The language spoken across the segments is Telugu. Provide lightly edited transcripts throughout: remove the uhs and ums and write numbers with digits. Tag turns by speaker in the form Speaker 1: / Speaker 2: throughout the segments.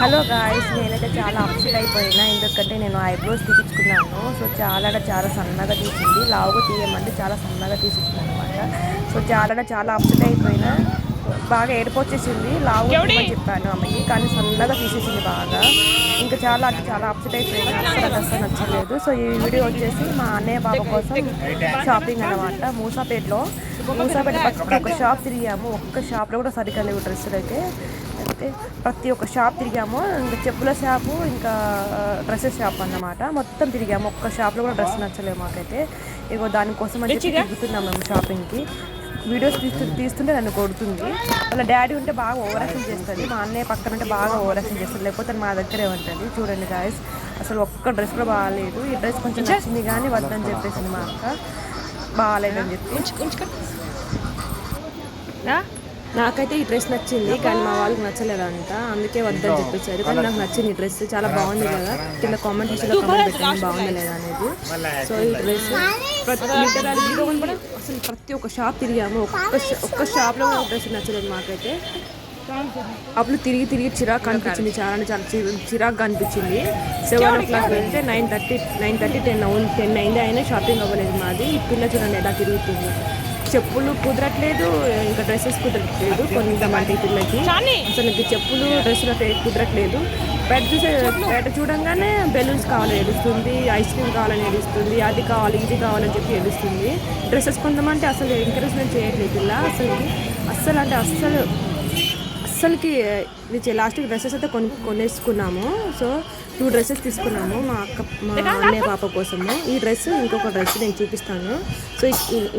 Speaker 1: హలో గాయ్స్, నేనైతే చాలా అప్సెట్ అయిపోయినా. ఎందుకంటే నేను ఐబ్రోస్ తీపించుకున్నాను. సో చాలా సన్నగా తీసింది. లావుగా తీయమంటే చాలా సన్నగా తీసింది అనమాట. సో చాలా అప్సెట్ అయిపోయినా. బాగా ఏడుపు వచ్చేసింది. లావుగా తీయమని చెప్పాను ఆమెకి, కానీ సన్నగా తీసేసింది బాగా. ఇంకా చాలా అప్సెట్ అయిపోయినా. అస్సలు నచ్చలేదు. సో ఈ వీడియో వచ్చేసి మా అన్నయ్య బాబు కోసం షాపింగ్ అనమాట. మూసాపేట ఒక షాప్ తిరిగాము. ఒక్క షాప్లో కూడా సరిగ్గా లేవు డ్రెస్సులు అయితే. ప్రతి ఒక్క షాప్ తిరిగాము. ఇంకా చెప్పుల షాపు, ఇంకా డ్రెస్సెస్ షాప్ అన్నమాట. మొత్తం తిరిగాము. ఒక్క షాప్లో కూడా డ్రెస్ నచ్చలేము మాకైతే. ఇగో దానికోసం అని చెప్పి తిరుగుతున్నాం మేము షాపింగ్కి. వీడియోస్ తీస్తుంటే నన్ను కొడుతుంది. వాళ్ళ డాడీ ఉంటే బాగా ఓవర్ యాక్షన్ చేస్తుంది. మా అన్నయ్య పక్కన ఉంటే బాగా ఓవర్ యాక్షన్ చేస్తుంది. లేకపోతే మా దగ్గరే ఉంటుంది. చూడండి గాయస్, అసలు ఒక్క డ్రెస్ కూడా బాగాలేదు. ఈ డ్రెస్ కొంచెం నచ్చింది కానీ వద్దని చెప్పేసింది మా అక్క. బాగాలేదని చెప్పి. నాకైతే ఈ డ్రెస్ నచ్చింది కానీ మా వాళ్ళకి నచ్చలేదంట. అందుకే వద్దని చెప్పేసారు. కానీ నాకు నచ్చింది ఈ డ్రెస్. చాలా బాగుంది కదా. కింద కామెంట్ సెక్షన్లో కామెంట్ పెట్టండి బాగుంది లేదా అనేది. సో ఈ డ్రెస్ అసలు ప్రతి ఒక్క షాప్ తిరిగాము. ఒక్క షాప్లో డ్రెస్ నచ్చలేదు మాకైతే. అప్పుడు తిరిగి చిరాకు అనిపించింది. చాలా చిరాకుగా అనిపించింది. 7 o'clock వెళ్తే 9:30 10 అయింది. అయినా షాపింగ్ అవ్వలేదు మాది. ఈ పిల్ల చూడండి ఎలా తిరుగుతుంది. చెప్పులు కుదరట్లేదు, ఇంకా డ్రెస్సెస్ కుదరట్లేదు. కొంతమంది పిల్లకి అసలు చెప్పులు డ్రెస్సులు కుదరట్లేదు. బయట చూడంగానే బెలూన్స్ కావాలని ఏడుస్తుంది, ఐస్ క్రీమ్ కావాలని ఏడుస్తుంది, అది కావాలి ఇది కావాలని చెప్పి ఏడుస్తుంది. డ్రెస్సెస్ కొంతమంది అసలు ఎంకరేజ్మెంట్ చేయట్లేదు పిల్ల. అస్సలకి లాస్ట్కి డ్రెస్సెస్ అయితే కొనేసుకున్నాము. సో 2 డ్రెస్సెస్ తీసుకున్నాము మా అన్నయ్య పాప కోసము. ఈ డ్రెస్ ఇంకొక డ్రెస్ నేను చూపిస్తాను. సో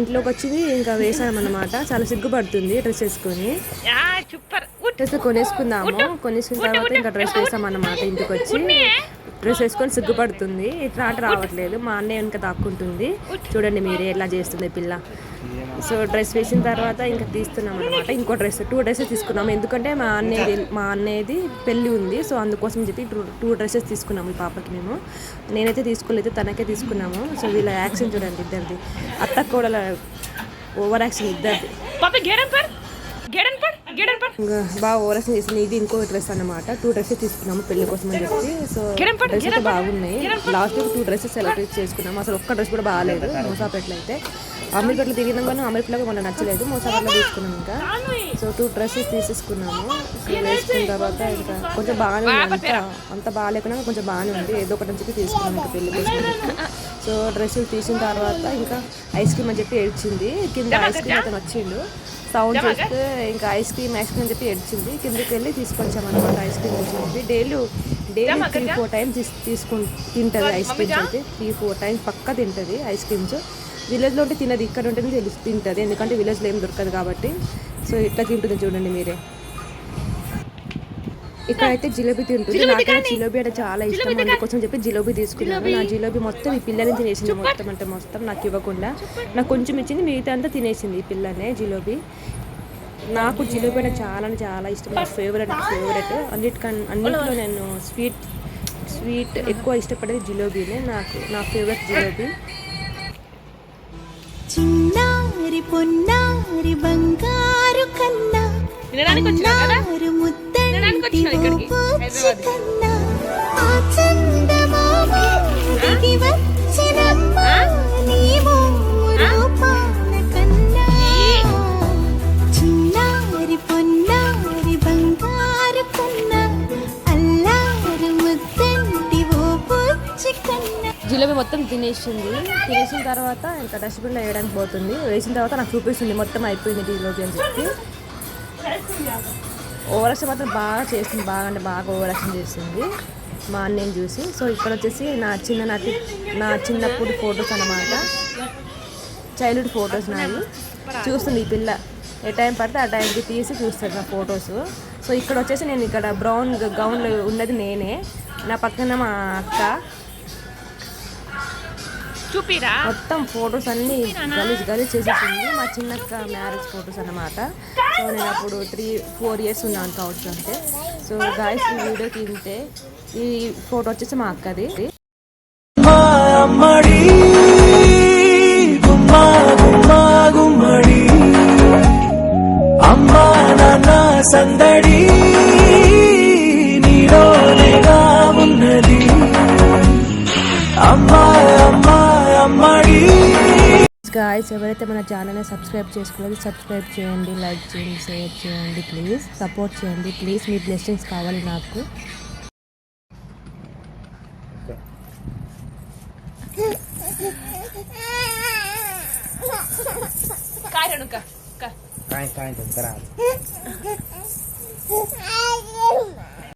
Speaker 1: ఇంట్లోకి వచ్చింది ఇంకా వేసామన్నమాట. చాలా సిగ్గుపడుతుంది డ్రెస్ వేసుకొని. డ్రెస్ కొనేసుకున్న తర్వాత ఇంకా డ్రెస్ వేసామన్నమాట. ఇంటికి వచ్చి డ్రెస్ వేసుకొని సిగ్గుపడుతుంది. ఇట్లా రావట్లేదు. మా అన్నయ్య వెనక దాక్కుంటుంది. చూడండి మీరే ఎలా చేస్తుంది పిల్ల. సో డ్రెస్ వేసిన తర్వాత ఇంకా తీస్తున్నాం అనమాట. ఇంకో డ్రెస్ 2 డ్రెస్సెస్ తీసుకున్నాము. ఎందుకంటే మా అన్నయ్యది పెళ్ళి ఉంది. సో అందుకోసం చెప్పి 2 డ్రెస్సెస్ తీసుకున్నాము ఈ పాపకి. నేనైతే తీసుకోలేదు, తనకే తీసుకున్నాము. సో వీళ్ళ యాక్షన్ చూడండి ఇద్దరిది. అత్త కోడల ఓవర్ యాక్షన్ ఇద్దరిది. బాగా ఓవర్ యాక్షన్ చేసింది. ఇది ఇంకో డ్రెస్ అన్నమాట. 2 డ్రెస్సెస్ తీసుకున్నాము పెళ్లి కోసం అని చెప్పి. సో డ్రెస్ అయితే బాగున్నాయి. లాస్ట్ 2 డ్రెస్సెస్ సెలెక్ట్ చేసుకున్నాము. అసలు ఒక్క డ్రెస్ కూడా బాగాలేదు. మూసాపేటలో అయితే అమీర్పేటలో తిరిగినాం కానీ అమీర్పేటలో మనకు నచ్చలేదు. మూసాపేటలో తీసుకున్నాం ఇంకా. So 2 dresses తీసేసుకున్నాము. సో వేసుకున్న తర్వాత ఇంకా కొంచెం బాగానే ఉంది. అంత బాగాలేకున్నా కొంచెం బాగానే ఉంది. ఏదో ఒకటి చెప్పి తీసుకున్నాం ఇంకా పెళ్లి కోసం. సో డ్రెస్సులు తీసిన తర్వాత ఇంకా ఐస్ క్రీమ్ అని చెప్పి ఏడ్చింది. కింద ఐస్ క్రీమ్ అయితే వచ్చిండు. సౌండ్ చేస్తే ఇంకా ఐస్ క్రీమ్ అని చెప్పి ఏడ్చింది. కిందకి వెళ్ళి తీసుకొచ్చామన్నమాట ఐస్ క్రీమ్ వచ్చి. డైలీ 3-4 టైమ్స్ తింటుంది ఐస్ క్రీమ్స్ అయితే. 3-4 టైమ్స్ పక్కా తింటుంది ఐస్ క్రీమ్స్. విలేజ్లో ఉంటే తినది, ఇక్కడ ఉంటేనే తింటుంది. ఎందుకంటే విలేజ్లో ఏం దొరకదు కాబట్టి. సో ఇట్లా తింటుంది చూడండి మీరే. ఇక్కడైతే జిలేబీ తింటుంది. నాకైతే జిలేబీ అంటే చాలా ఇష్టం. అందుకోసం చెప్పి జిలేబీ తీసుకున్నాను. నా జిలేబీ మొత్తం ఈ పిల్లని తినేసింది. మొత్తం నాకు ఇవ్వకుండా నాకు కొంచెం ఇచ్చింది. మిగతా అంతా తినేసింది ఈ పిల్లనే జిలేబీ. నాకు జిలేబీ అంటే చాలా ఇష్టం. నా ఫేవరెట్. అన్నింటిలో నేను స్వీట్ ఎక్కువ ఇష్టపడేది జిలేబీనే. నా ఫేవరెట్ జిలేబీ.
Speaker 2: చిన్నారి పొన్నారి బంగారు కన్నా
Speaker 1: జిలేబీ మొత్తం తినేసిన తర్వాత ఇంకా డస్ట్బిన్లో వేయడానికి పోతుంది. వేసిన తర్వాత నాకు చూపిస్తుంది మొత్తం అయిపోయింది జిలేబీ అని చెప్పి. ఓవర్ యాక్షన్ మాత్రం బాగా చేస్తుంది. బాగా ఓవర్ యాక్షన్ చేస్తుంది మా అన్నయ్యని చూసి. సో ఇక్కడ వచ్చేసి నా చిన్నప్పుడు ఫొటోస్ అన్నమాట. చైల్డ్హుడ్ ఫొటోస్ నావి చూస్తుంది ఈ పిల్ల. ఏ టైం పడితే ఆ టైంకి తీసి చూస్తుంది నా ఫొటోస్. సో ఇక్కడ వచ్చేసి నేను ఇక్కడ బ్రౌన్ గౌన్లో ఉన్నది నేనే. నా పక్కన మా అక్క. చూపిరా మొత్తం ఫొటోస్ అన్నీ గలీజ్ చేసేసింది. మా చిన్నక్క మ్యారేజ్ ఫొటోస్ అన్నమాట. సో నేను అప్పుడు 3-4 years ఉన్నాను కావచ్చు అంటే. సో గాయస్ ఈ వీడియో తింటే ఈ ఫోటో వచ్చేసి మా అక్కది. అమ్మా నాన్న సందడి నీలో గాయ్స్, ఎవరైతే మన ఛానల్ని సబ్స్క్రైబ్ చేసుకోలేదు సబ్స్క్రైబ్ చేయండి, లైక్ చేయండి, షేర్ చేయండి, ప్లీజ్ సపోర్ట్ చేయండి ప్లీజ్. మీ బ్లెస్సింగ్స్ కావాలి నాకు.
Speaker 3: Kain, kain, kain, kain.